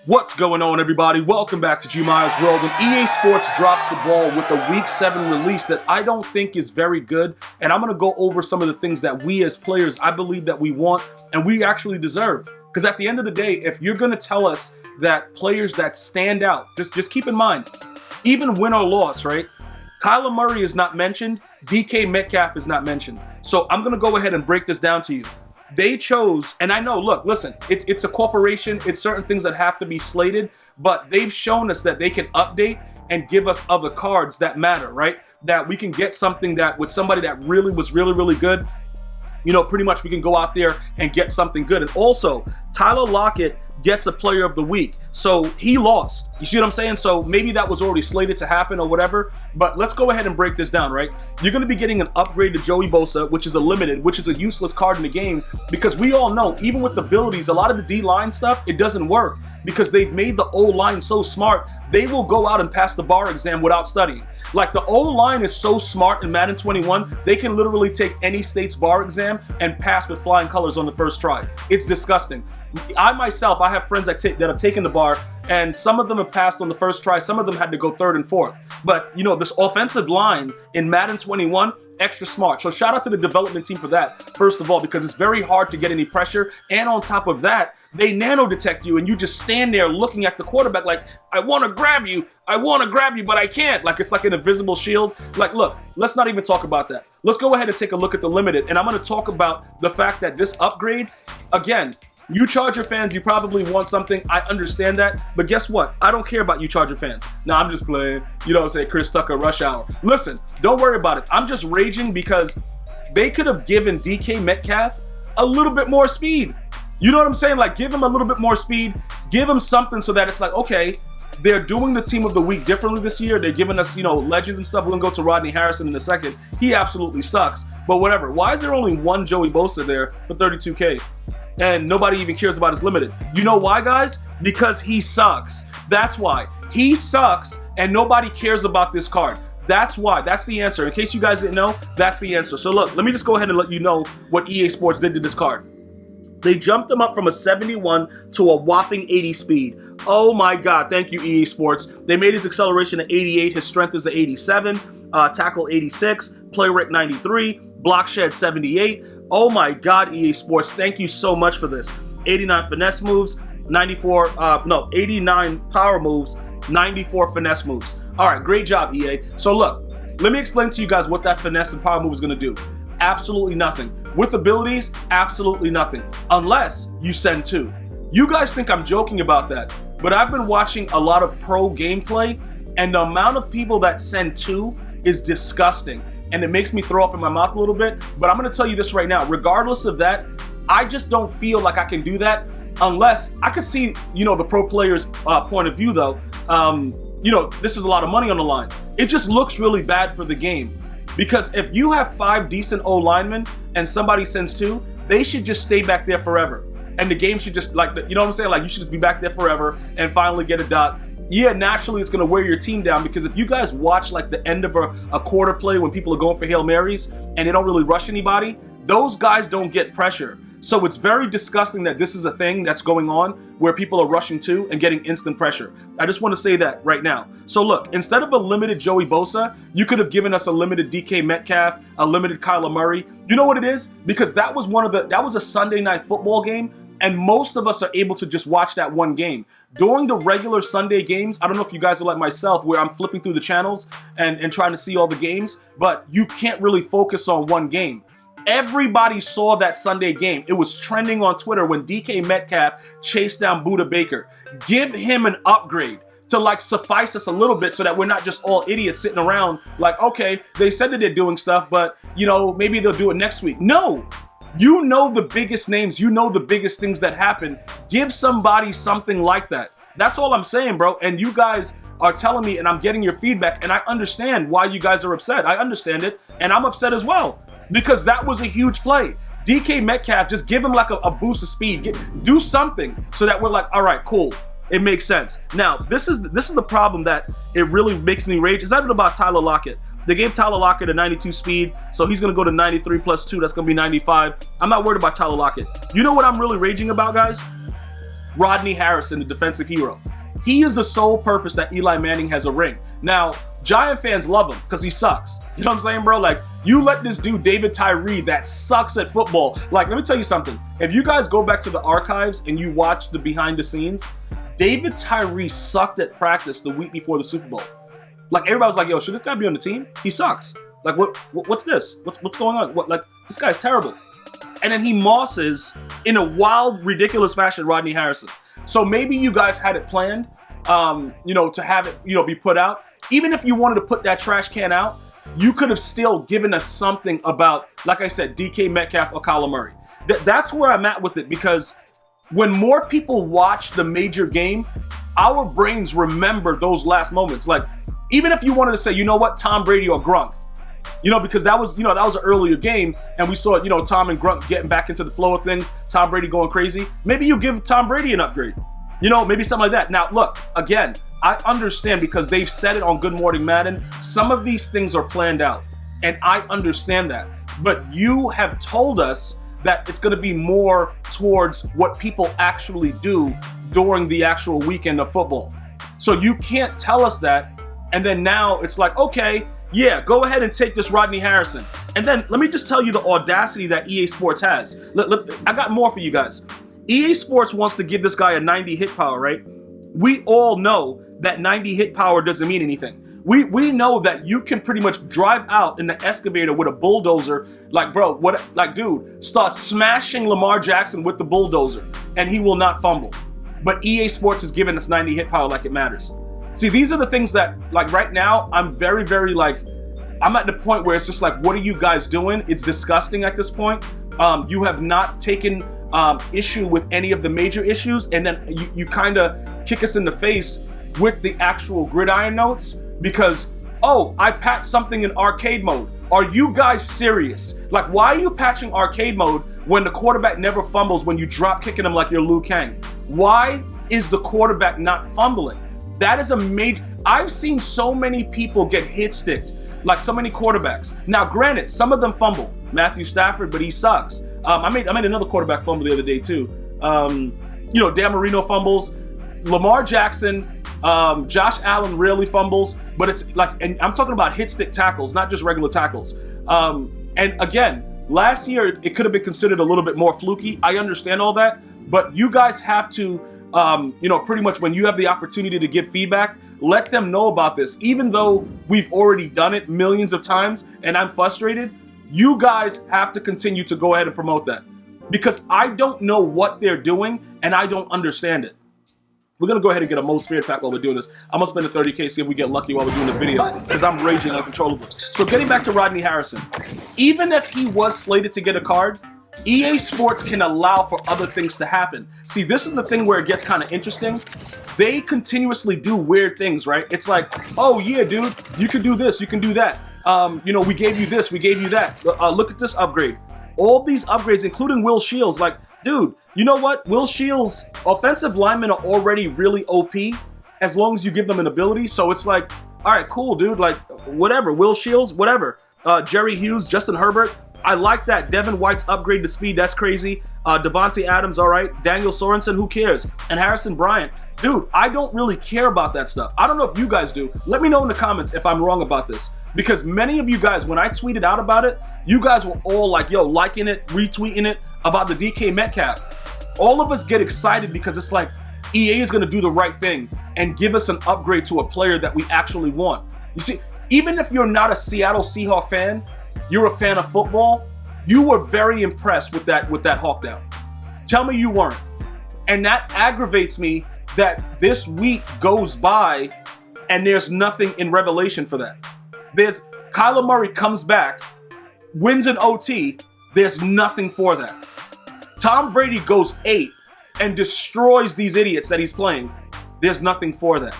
What's going on, everybody? Welcome back to GmiasWorld, and EA Sports drops the ball with a Week 7 release that I don't think is very good, and I'm going to go over some of the things that we as players, I believe that we want and we actually deserve. Because at the end of the day, if you're going to tell us that players that stand out, just keep in mind, even win or loss, right? Kyler Murray is not mentioned, DK Metcalf is not mentioned. So I'm going to go ahead and break this down to you. They chose, and I know, look, listen, it's a corporation, it's certain things that have to be slated, but they've shown us that they can update and give us other cards that matter, right? That we can get something that with somebody that really was really good, you know, pretty much we can go out there and get something good. And also, Tyler Lockett gets a player of the week. So he lost. You see what I'm saying? So maybe that was already slated to happen or whatever, but let's go ahead and break this down, right? You're going to be getting an upgrade to Joey Bosa, which is a limited, which is a useless card in the game, because we all know, even with abilities, a lot of the D-line stuff, it doesn't work because they've made the O-line so smart, they will go out and pass the bar exam without studying. Like, the O-line is so smart in Madden 21, they can literally take any state's bar exam and pass with flying colors on the first try. It's disgusting. I myself, I have friends that have taken the bar, and some of them have passed on the first try, some of them had to go third and fourth. But, you know, this offensive line in Madden 21, extra smart. So shout out to the development team for that, first of all, because it's very hard to get any pressure. And on top of that, they nano detect you and you just stand there looking at the quarterback like, I want to grab you, but I can't. Like, it's like an invisible shield. Like, look, let's not even talk about that. Let's go ahead and take a look at the limited. And I'm going to talk about the fact that this upgrade, again, you Charger fans, you probably want something. I understand that. But guess what? I don't care about you Charger fans. Now, I'm just playing, you know what I'm saying, Chris Tucker, Rush Hour. Listen, don't worry about it. I'm just raging because they could have given DK Metcalf a little bit more speed. You know what I'm saying? Like, give him a little bit more speed. Give him something so that it's like, okay, they're doing the team of the week differently this year. They're giving us, you know, legends and stuff. We're going to go to Rodney Harrison in a second. He absolutely sucks. But whatever. Why is there only one Joey Bosa there for 32K? And nobody even cares about his limited. You know why, guys? Because he sucks. That's why. He sucks, and nobody cares about this card. That's why. That's the answer. In case you guys didn't know, that's the answer. So look, let me just go ahead and let you know what EA Sports did to this card. They jumped him up from a 71 to a whopping 80 speed. Oh my God, thank you, EA Sports. They made his acceleration at 88, his strength is at 87, tackle 86, play rate 93, block shed 78. Oh my God, EA Sports, thank you so much for this. 89 finesse moves, 89 power moves, 94 finesse moves. All right, great job, EA. So look, let me explain to you guys what that finesse and power move is gonna do. Absolutely nothing. With abilities, absolutely nothing. Unless you send two. You guys think I'm joking about that, but I've been watching a lot of pro gameplay, and the amount of people that send two is disgusting. And it makes me throw up in my mouth a little bit, but I'm going to tell you this right now. Regardless of that, I just don't feel like I can do that unless I could see, you know, the pro player's point of view, though. You know, this is a lot of money on the line. It just looks really bad for the game. Because if you have 5 decent O-linemen and somebody sends 2, they should just stay back there forever. And the game should just, like, you know what I'm saying? Like, you should just be back there forever and finally get a dot. Yeah, naturally it's going to wear your team down, because if you guys watch like the end of a quarter play when people are going for Hail Marys and they don't really rush anybody, those guys don't get pressure. So it's very disgusting that this is a thing that's going on where people are rushing to and getting instant pressure. I just want to say that right now. So look, instead of a limited Joey Bosa, you could have given us a limited DK Metcalf, a limited Kyler Murray. You know what it is? Because that was a Sunday night football game. And most of us are able to just watch that one game. During the regular Sunday games, I don't know if you guys are like myself, where I'm flipping through the channels and trying to see all the games, but you can't really focus on one game. Everybody saw that Sunday game. It was trending on Twitter when DK Metcalf chased down Budda Baker. Give him an upgrade to like suffice us a little bit so that we're not just all idiots sitting around like, okay, they said that they're doing stuff, but you know, maybe they'll do it next week. No. You know the biggest names, you know the biggest things that happen. Give somebody something like that. That's all I'm saying, bro. And you guys are telling me, and I'm getting your feedback, and I understand why you guys are upset. I understand it, and I'm upset as well, because that was a huge play. DK Metcalf, just give him like a boost of speed. Do something so that we're like, all right, cool. It makes sense. Now, this is the problem that it really makes me rage. It's not even about Tyler Lockett. They gave Tyler Lockett a 92 speed, so he's going to go to 93 plus 2. That's going to be 95. I'm not worried about Tyler Lockett. You know what I'm really raging about, guys? Rodney Harrison, the defensive hero. He is the sole purpose that Eli Manning has a ring. Now, Giant fans love him because he sucks. You know what I'm saying, bro? Like, you let this dude, David Tyree, that sucks at football. Like, let me tell you something. If you guys go back to the archives and you watch the behind the scenes, David Tyree sucked at practice the week before the Super Bowl. Like, everybody was like, yo, should this guy be on the team? He sucks. Like, what's this? What's going on? Like, this guy's terrible. And then he mosses in a wild, ridiculous fashion Rodney Harrison. So maybe you guys had it planned, to have it, be put out. Even if you wanted to put that trash can out, you could have still given us something about, like I said, DK Metcalf or Kyler Murray. That's where I'm at with it, because when more people watch the major game, our brains remember those last moments. Like, even if you wanted to say, you know what, Tom Brady or Gronk, because that was an earlier game, and we saw, Tom and Gronk getting back into the flow of things, Tom Brady going crazy. Maybe you give Tom Brady an upgrade, maybe something like that. Now, look, again, I understand, because they've said it on Good Morning Madden, some of these things are planned out, and I understand that. But you have told us that it's going to be more towards what people actually do during the actual weekend of football. So you can't tell us that, and then now it's like, okay, yeah, go ahead and take this Rodney Harrison. And then let me just tell you the audacity that EA Sports has. I got more for you guys. EA Sports wants to give this guy a 90 hit power, right? We all know that 90 hit power doesn't mean anything. We know that you can pretty much drive out in the excavator with a bulldozer. Like, bro, dude, start smashing Lamar Jackson with the bulldozer and he will not fumble. But EA Sports is giving us 90 hit power like it matters. See, these are the things that, like, right now, I'm very, very, I'm at the point where it's just like, what are you guys doing? It's disgusting at this point. You have not taken issue with any of the major issues, and then you kind of kick us in the face with the actual gridiron notes because, oh, I patched something in arcade mode. Are you guys serious? Like, why are you patching arcade mode when the quarterback never fumbles when you drop kicking him like you're Liu Kang? Why is the quarterback not fumbling? That is a major... I've seen so many people get hit sticked, like so many quarterbacks. Now, granted, some of them fumble. Matthew Stafford, but he sucks. I made another quarterback fumble the other day too. Dan Marino fumbles. Lamar Jackson, Josh Allen rarely fumbles, but it's like, and I'm talking about hit stick tackles, not just regular tackles. And again, last year it could have been considered a little bit more fluky. I understand all that, but you guys have to, pretty much when you have the opportunity to give feedback, let them know about this. Even though we've already done it millions of times and I'm frustrated, you guys have to continue to go ahead and promote that, because I don't know what they're doing and I don't understand it. We're going to go ahead and get a most feared pack while we're doing this. I'm going to spend a 30K, see if we get lucky while we're doing the video, because I'm raging uncontrollably. So getting back to Rodney Harrison, even if he was slated to get a card, EA Sports can allow for other things to happen. See, this is the thing where it gets kind of interesting. They continuously do weird things, right? It's like, oh yeah, dude, you can do this, you can do that. We gave you this, we gave you that. Look at this upgrade. All these upgrades, including Will Shields, like, dude, you know what? Will Shields' offensive linemen are already really OP as long as you give them an ability. So it's like, all right, cool, dude. Like, whatever. Will Shields, whatever. Jerry Hughes, Justin Herbert. I like that. Devin White's upgrade to speed. That's crazy. Devontae Adams, all right. Daniel Sorensen, who cares? And Harrison Bryant. Dude, I don't really care about that stuff. I don't know if you guys do. Let me know in the comments if I'm wrong about this. Because many of you guys, when I tweeted out about it, you guys were all like, yo, liking it, retweeting it about the DK Metcalf. All of us get excited because it's like EA is going to do the right thing and give us an upgrade to a player that we actually want. You see, even if you're not a Seattle Seahawks fan, you're a fan of football, you were very impressed with that Hawk down. Tell me you weren't. And that aggravates me that this week goes by and there's nothing in Revelation for that. There's Kyler Murray comes back, wins an OT, there's nothing for that. Tom Brady goes 8 and destroys these idiots that he's playing. There's nothing for that.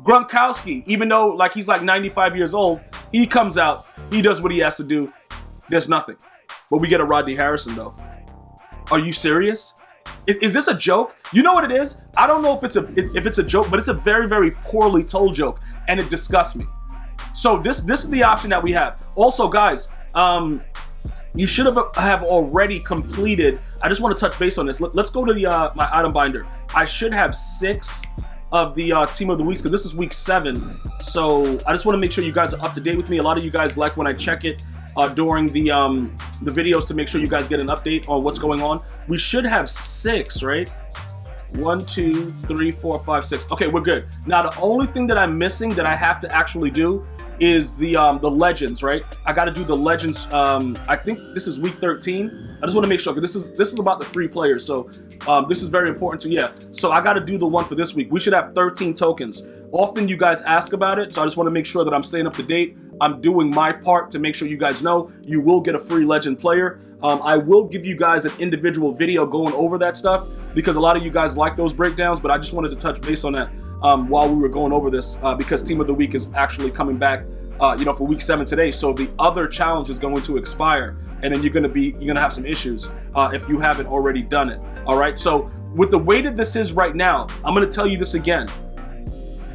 Gronkowski, even though he's 95 years old, he comes out, he does what he has to do. There's nothing. But we get a Rodney Harrison though. Are you serious? Is this a joke? You know what it is? I don't know if it's a joke, but it's a very, very poorly told joke, and it disgusts me. So this is the option that we have. Also, guys, you should have already completed. I just want to touch base on this. Let's go to the my item binder. I should have 6 of the team of the weeks because this is week 7. So I just want to make sure you guys are up to date with me. A lot of you guys like when I check it during the videos to make sure you guys get an update on what's going on. We should have 6, right? 1, 2, 3, 4, 5, 6. Okay, we're good. Now the only thing that I'm missing that I have to actually do is the legends, right? I got to do the legends. I think this is week 13. I just want to make sure because this is about the free players, so this is very important to So I got to do the one for this week. We should have 13 tokens. Often you guys ask about it, so I just want to make sure that I'm staying up to date. I'm doing my part to make sure you guys know you will get a free legend player. I will give you guys an individual video going over that stuff because a lot of you guys like those breakdowns, but I just wanted to touch base on that while we were going over this because Team of the Week is actually coming back, for week 7 today. So the other challenge is going to expire, and then you're gonna have some issues if you haven't already done it. All right. So with the way that this is right now, I'm gonna tell you this again.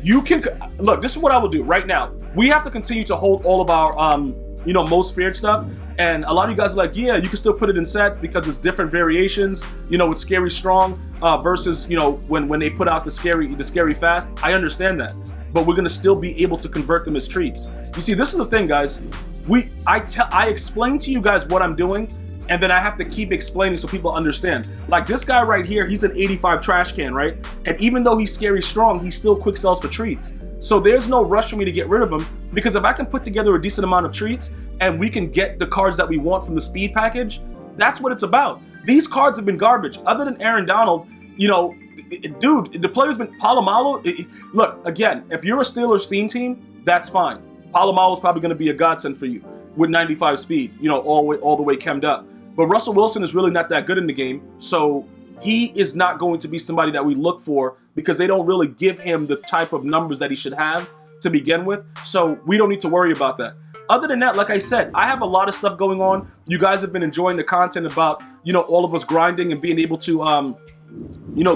You can look. This is what I will do right now. We have to continue to hold all of our most feared stuff, and a lot of you guys are like, yeah, you can still put it in sets because it's different variations. With scary strong versus when they put out the scary fast. I understand that, but we're gonna still be able to convert them as treats. You see, this is the thing, guys. I explain to you guys what I'm doing, and then I have to keep explaining so people understand. Like this guy right here, he's an 85 trash can, right? And even though he's scary strong, he still quick sells for treats. So there's no rush for me to get rid of him because if I can put together a decent amount of treats and we can get the cards that we want from the speed package, that's what it's about. These cards have been garbage. Other than Aaron Donald, dude, the player's been Palomalu. Look, again, if you're a Steelers theme team, that's fine. Palomalu's probably going to be a godsend for you with 95 speed, all the way chemmed up. But Russell Wilson is really not that good in the game, so he is not going to be somebody that we look for because they don't really give him the type of numbers that he should have to begin with, so we don't need to worry about that. Other than that, like I said, I have a lot of stuff going on. You guys have been enjoying the content about, all of us grinding and being able to,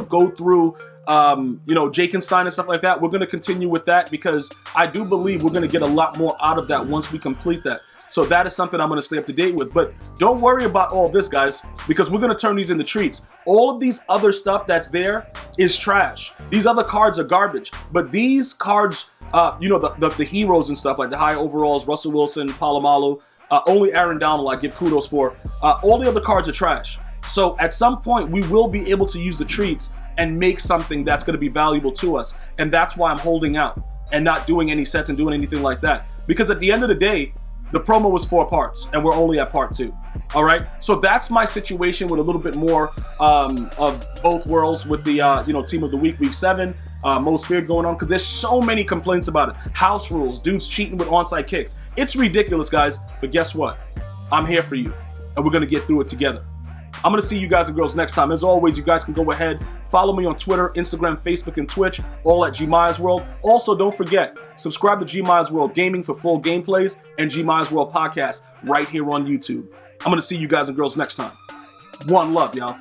go through, Jakenstein and stuff like that. We're going to continue with that because I do believe we're going to get a lot more out of that once we complete that. So that is something I'm going to stay up to date with. But don't worry about all this, guys, because we're going to turn these into treats. All of these other stuff that's there is trash. These other cards are garbage. But these cards, the heroes and stuff like the high overalls, Russell Wilson, Palomalu, only Aaron Donald I give kudos for. All the other cards are trash. So at some point, we will be able to use the treats and make something that's going to be valuable to us. And that's why I'm holding out and not doing any sets and doing anything like that. Because at the end of the day, the promo was 4 parts, and we're only at part 2. All right, so that's my situation with a little bit more of both worlds with the team of the week 7, most feared going on because there's so many complaints about it. House rules, dudes cheating with onside kicks. It's ridiculous, guys. But guess what? I'm here for you, and we're gonna get through it together. I'm going to see you guys and girls next time. As always, you guys can go ahead, follow me on Twitter, Instagram, Facebook, and Twitch, all at GmiasWorld. Also, don't forget, subscribe to GmiasWorld Gaming for full gameplays and GmiasWorld Podcast right here on YouTube. I'm going to see you guys and girls next time. One love, y'all.